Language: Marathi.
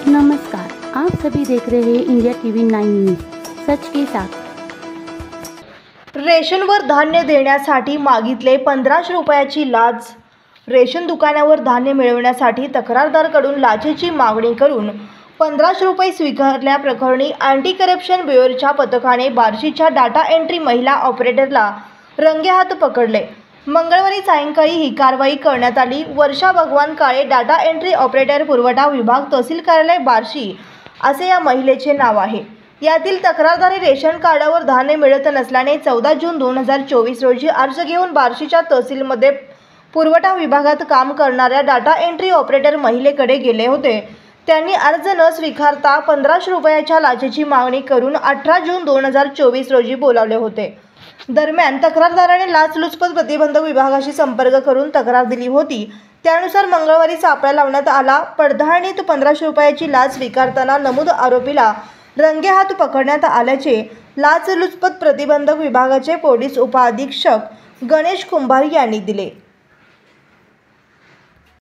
नमस्कार, आप सभी देख रहे हैं इंडिया टीवी 9 न्यूज़, सच के साथ। रेशनवर धान्य देण्यासाठी मागितले 1500 रुपयाची लाच। रेशन दुकानावर धान्य मिळवण्यासाठी तक्रारदाराकडून लाचेची मागणी करून 1500 रुपये स्वीकारल्याप्रकरणी अँटी करप्शन ब्युरोच्या पथकाने बार्शीच्या डाटा एंट्री महिला ऑपरेटरला रंगेहात पकडले। मंगळवारी सायंकाळी ही कारवाई करण्यात आली। वर्षा भगवान काळे, डाटा एंट्री ऑपरेटर, पुरवठा विभाग, तहसील कार्यालय बार्शी असे या महिलेचे नाव आहे। यातील तक्रारदारी रेशन कार्डावर धान्य मिळत नसल्याने 14 जून 2024 रोजी अर्ज घेऊन बार्शीच्या तहसीलमध्ये पुरवठा विभागात काम करणाऱ्या डाटा एंट्री ऑपरेटर महिलेकडे गेले होते। त्यांनी अर्ज न स्वीकारता 1500 रुपयाच्या लाचेची मागणी करून 18 जून 2024 रोजी बोलावले होते। दरम्यान तक्रारदाराने लाचलुचपत प्रतिबंधक विभागाशी संपर्क करून तक्रार दिली होती। त्यानुसार मंगळवारी सापळा लावण्यात आला। पडताळणीत 1500 रुपयाची लाच स्वीकारताना नमूद आरोपीला रंगेहात पकडण्यात आल्याचे लाचलुचपत प्रतिबंधक विभागाचे पोलीस उपअधीक्षक गणेश कुंभार यांनी दिले।